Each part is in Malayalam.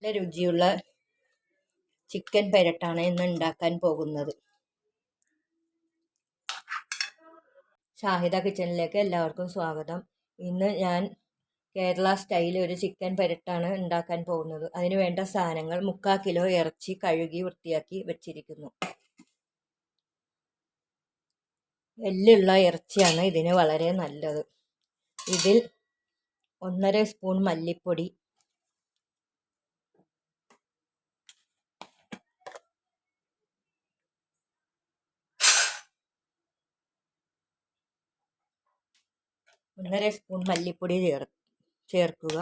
നല്ല രുചിയുള്ള ചിക്കൻ പെരട്ടാണ് ഇന്ന് ഉണ്ടാക്കാൻ പോകുന്നത്. ഷാഹിദ കിച്ചണിലേക്ക് എല്ലാവർക്കും സ്വാഗതം. ഇന്ന് ഞാൻ കേരള സ്റ്റൈൽ ഒരു ചിക്കൻ പെരട്ടാണ് ഉണ്ടാക്കാൻ പോകുന്നത്. അതിന് വേണ്ട സാധനങ്ങൾ: 3/4 കിലോ ഇറച്ചി കഴുകി വൃത്തിയാക്കി വെച്ചിരിക്കുന്നു. എല്ലുള്ള ഇറച്ചിയാണ് ഇതിന് വളരെ നല്ലത്. ഇതിൽ 1.5 സ്പൂൺ മല്ലിപ്പൊടി, 1.5 സ്പൂൺ മല്ലിപ്പൊടി ചേർക്കുക.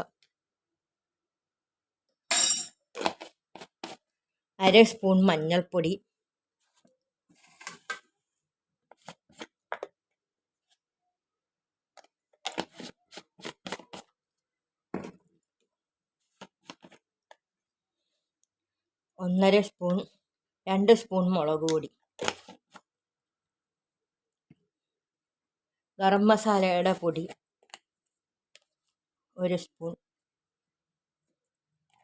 1/2 സ്പൂൺ മഞ്ഞൾപ്പൊടി, 2 സ്പൂൺ മുളക് പൊടി, ഗരം മസാലയുടെ പൊടി 1 സ്പൂൺ,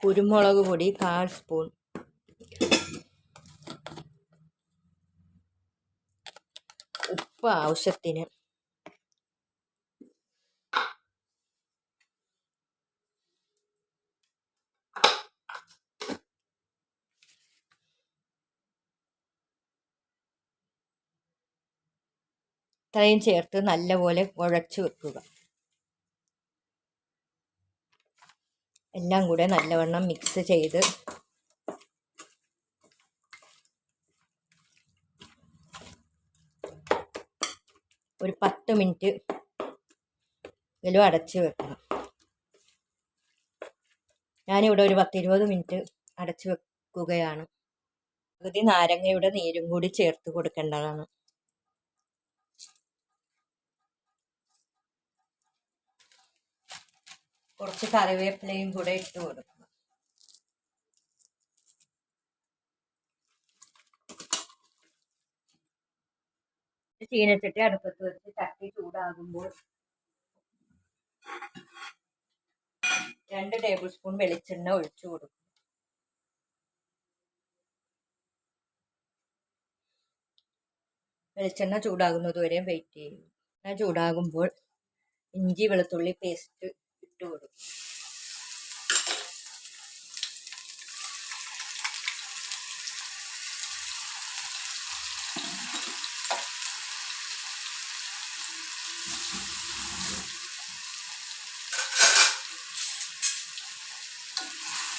കുരുമുളക് പൊടി 1/4 സ്പൂൺ, ഉപ്പ് ആവശ്യത്തിന്, ഇത്രയും ചേർത്ത് നല്ലപോലെ കുഴച്ച് വെക്കുക. എല്ലാം കൂടെ നല്ലവണ്ണം മിക്സ് ചെയ്ത് ഒരു 10 മിനിറ്റ് അടച്ച് വെക്കണം. ഞാനിവിടെ ഒരു 10-20 മിനിറ്റ് അടച്ച് വെക്കുകയാണ്. പകുതി നാരങ്ങയുടെ നീരും കൂടി ചേർത്ത് കൊടുക്കേണ്ടതാണ്. കുറച്ച് കറിവേപ്പിലയും കൂടെ ഇട്ട് കൊടുക്കണം. ചീനച്ചട്ടി അടുപ്പത്ത് വെച്ച് ചട്ടി ചൂടാകുമ്പോൾ 2 ടേബിൾ സ്പൂൺ വെളിച്ചെണ്ണ ഒഴിച്ചു കൊടുക്കും. വെളിച്ചെണ്ണ ചൂടാകുന്നതുവരെ വെയിറ്റ് ചെയ്യും. എണ്ണ ചൂടാകുമ്പോൾ ഇഞ്ചി വെളുത്തുള്ളി പേസ്റ്റ് ഇട്ട് കൊടുക്കും.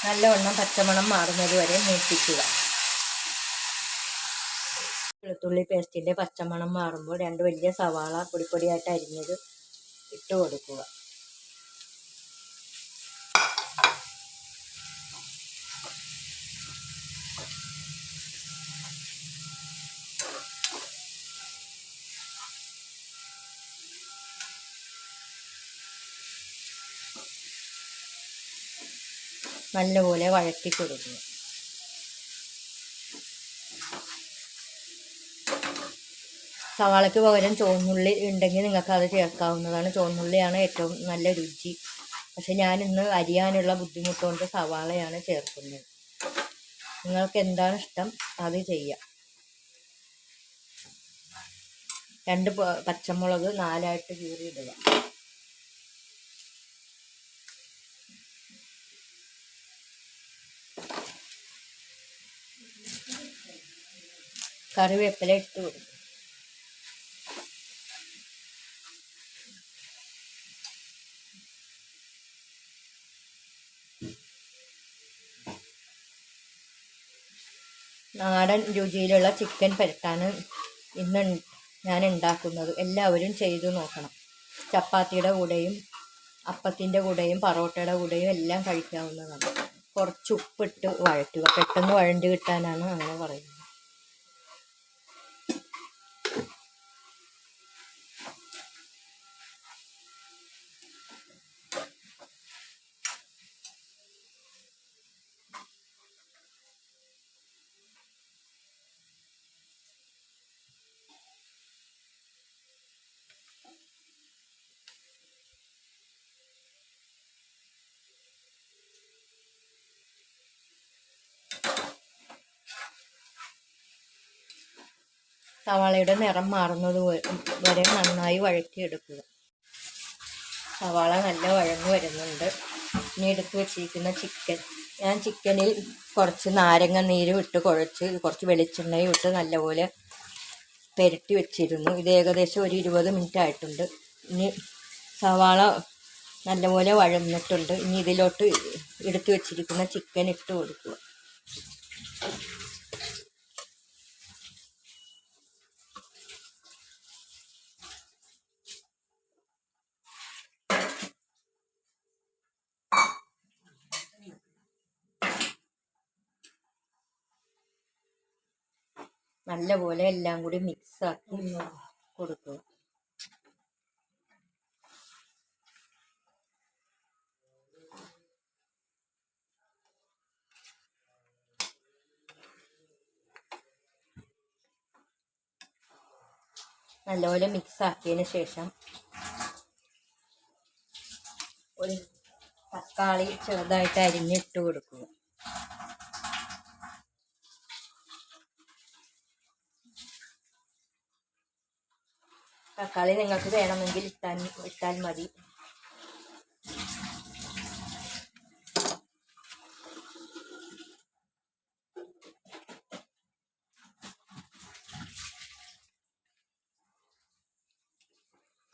നല്ലവണ്ണം പച്ചമണം മാറുന്നത് വരെ മൂപ്പിക്കുക. വെളുത്തുള്ളി പേസ്റ്റിൻ്റെ പച്ചമണം മാറുമ്പോൾ 2 വലിയ സവാള പൊടിപ്പൊടിയായിട്ട് അരിഞ്ഞത് ഇട്ട് കൊടുക്കുക. നല്ലപോലെ വഴറ്റി കൊടുക്കുക. സവാളയ്ക്ക് പകരം ചുവന്നുള്ളി ഉണ്ടെങ്കിൽ നിങ്ങൾക്ക് അത് ചേർക്കാവുന്നതാണ്. ചുവന്നുള്ളിയാണ് ഏറ്റവും നല്ല രുചി. പക്ഷെ ഞാനിന്ന് അരിയാനുള്ള ബുദ്ധിമുട്ടുകൊണ്ട് സവാളയാണ് ചേർക്കുന്നത്. നിങ്ങൾക്ക് എന്താണ് ഇഷ്ടം അത് ചെയ്യാം. 2 പച്ചമുളക് 4ആയിട്ട് കീറിയിടുക. കറിവേപ്പില ഇട്ട് കൊടുക്കും. നാടൻ രുചിയിലുള്ള ചിക്കൻ പെരട്ടാണ് ഇന്ന് ഞാൻ ഉണ്ടാക്കുന്നത്. എല്ലാവരും ചെയ്തു നോക്കണം. ചപ്പാത്തിയുടെ കൂടെയും അപ്പത്തിൻ്റെ കൂടെയും പറോട്ടയുടെ കൂടെയും എല്ലാം കഴിക്കാവുന്നതാണ്. കുറച്ച് ഉപ്പിട്ട് വഴറ്റുക. പെട്ടെന്ന് വഴണ്ട് കിട്ടാനാണ് അങ്ങനെ പറയുന്നത്. സവാളയുടെ നിറം മാറുന്നത് വരെ നന്നായി വഴറ്റിയെടുക്കുക. സവാള നല്ല വഴന്നു വരുന്നുണ്ട്. ഇനി എടുത്ത് വെച്ചിരിക്കുന്ന ചിക്കൻ, ഞാൻ ചിക്കനിൽ കുറച്ച് നാരങ്ങ നീരും ഇട്ട് കുഴച്ച് കുറച്ച് വെളിച്ചെണ്ണയും ഇട്ട് നല്ലപോലെ പുരട്ടി വെച്ചിരുന്നു. ഇത് ഏകദേശം ഒരു 20 മിനിറ്റ് ആയിട്ടുണ്ട്. ഇനി സവാള നല്ലപോലെ വഴന്നിട്ടുണ്ട്. ഇനി ഇതിലോട്ട് എടുത്ത് വെച്ചിരിക്കുന്ന ചിക്കൻ ഇട്ട് കൊടുക്കുക. നല്ലപോലെ എല്ലാം കൂടി മിക്സാക്കി കൊടുക്കുക. നല്ലപോലെ മിക്സാക്കിയതിന് ശേഷം ഒരു തക്കാളി ചെറുതായിട്ട് അരിഞ്ഞിട്ട് കൊടുക്കുക. തക്കാളി നിങ്ങൾക്ക് വേണമെങ്കിൽ ഇട്ടാൽ മതി.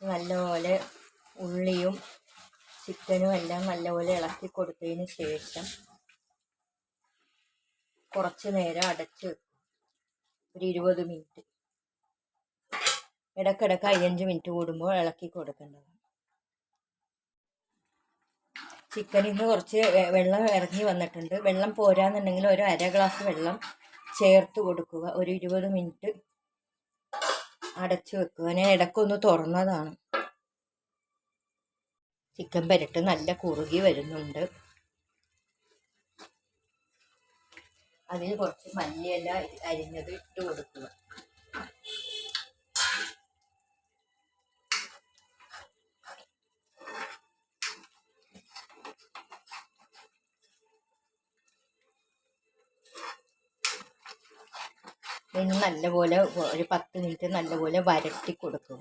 നല്ലപോലെ ഉള്ളിയും ചിക്കനും എല്ലാം നല്ലപോലെ ഇളക്കി കൊടുത്തതിന് ശേഷം കുറച്ച് നേരം അടച്ച് ഒരു 20 മിനിറ്റ്, ഇടയ്ക്കിടയ്ക്ക് 5 മിനിറ്റ് കൂടുമ്പോൾ ഇളക്കി കൊടുക്കേണ്ടത്. ചിക്കനിൽ നിന്ന് കുറച്ച് വെള്ളം ഇറങ്ങി വന്നിട്ടുണ്ട്. വെള്ളം പോരാന്നുണ്ടെങ്കിൽ ഒരു അര ഗ്ലാസ് വെള്ളം ചേർത്ത് കൊടുക്കുക. ഒരു 20 മിനിറ്റ് അടച്ചു വെക്കുക. ഞാൻ ഇടയ്ക്കൊന്ന് തുറന്നതാണ്. ചിക്കൻ പെരട്ട് നല്ല കുറുകി വരുന്നുണ്ട്. അതിൽ കുറച്ച് മല്ലിയില അരിഞ്ഞത് ഇട്ട് കൊടുക്കുക. ഇതിന് നല്ലപോലെ ഒരു 10 മിനിറ്റ് നല്ലപോലെ വരട്ടി കൊടുക്കുക.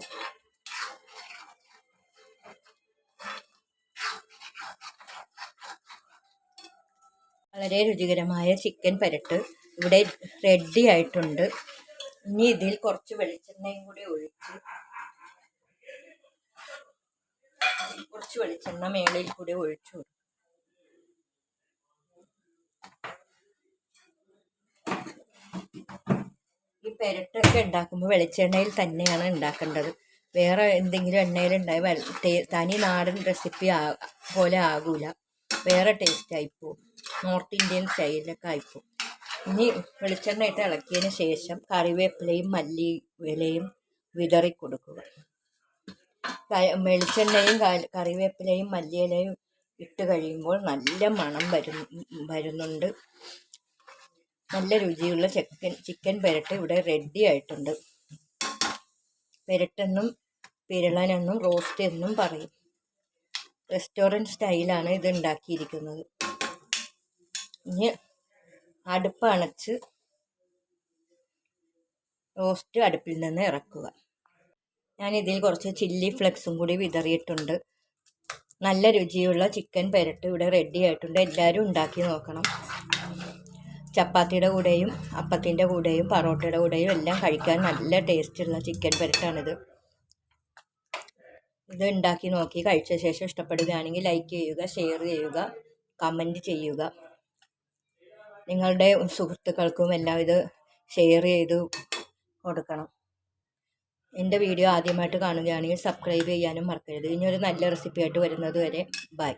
വളരെ രുചികരമായ ചിക്കൻ പെരട്ട് ഇവിടെ റെഡി ആയിട്ടുണ്ട്. ഇനി ഇതിൽ കുറച്ച് വെളിച്ചെണ്ണയും കൂടി ഒഴിച്ച് കുറച്ച് വെളിച്ചെണ്ണ മേളിൽ കൂടി ഒഴിച്ചു. ഈ പെരട്ടൊക്കെ ഉണ്ടാക്കുമ്പോൾ വെളിച്ചെണ്ണയിൽ തന്നെയാണ് ഉണ്ടാക്കേണ്ടത്. വേറെ എന്തെങ്കിലും എണ്ണയിൽ ഉണ്ടായി തനി നാടൻ റെസിപ്പി പോലെ ആകൂല, വേറെ ടേസ്റ്റ് ആയിപ്പോവും. നോർത്ത് ഇന്ത്യൻ സ്റ്റൈലൊക്കെ ആയിപ്പോവും. ഇനി വെളിച്ചെണ്ണ ഇട്ട് ഇളക്കിയതിന് ശേഷം കറിവേപ്പിലയും മല്ലിയിലയും വിതറി കൊടുക്കുക. വെളിച്ചെണ്ണയും കറിവേപ്പിലയും മല്ലിയിലയും ഇട്ട് കഴിയുമ്പോൾ നല്ല മണം വരുന്നുണ്ട്. നല്ല രുചിയുള്ള ചിക്കൻ പെരട്ട് ഇവിടെ റെഡി ആയിട്ടുണ്ട്. പെരട്ടെന്നും പിരളനെന്നും റോസ്റ്റ് എന്നും പറയും. റെസ്റ്റോറൻറ്റ് സ്റ്റൈലാണ് ഇത് ഉണ്ടാക്കിയിരിക്കുന്നത്. ഇനി അടുപ്പ് അണച്ച് റോസ്റ്റ് അടുപ്പിൽ നിന്ന് ഇറക്കുക. ഞാനിതിൽ കുറച്ച് ചില്ലി ഫ്ലെക്സും കൂടി വിതറിയിട്ടുണ്ട്. നല്ല രുചിയുള്ള ചിക്കൻ പെരട്ട് ഇവിടെ റെഡി ആയിട്ടുണ്ട്. എല്ലാവരും ഉണ്ടാക്കി നോക്കണം. ചപ്പാത്തിയുടെ കൂടെയും അപ്പത്തിൻ്റെ കൂടെയും പൊറോട്ടയുടെ കൂടെയും എല്ലാം കഴിക്കാൻ നല്ല ടേസ്റ്റുള്ള ചിക്കൻ പെരട്ടാണിത്. ഇത് ഉണ്ടാക്കി നോക്കി കഴിച്ച ശേഷം ഇഷ്ടപ്പെടുകയാണെങ്കിൽ ലൈക്ക് ചെയ്യുക, ഷെയർ ചെയ്യുക, കമൻറ്റ് ചെയ്യുക. നിങ്ങളുടെ സുഹൃത്തുക്കൾക്കും എല്ലാം ഇത് ഷെയർ ചെയ്ത് കൊടുക്കണം. എൻ്റെ വീഡിയോ ആദ്യമായിട്ട് കാണുകയാണെങ്കിൽ സബ്സ്ക്രൈബ് ചെയ്യാനും മറക്കരുത്. ഇനിയൊരു നല്ല റെസിപ്പി ആയിട്ട് വരുന്നത് വരെ ബൈ.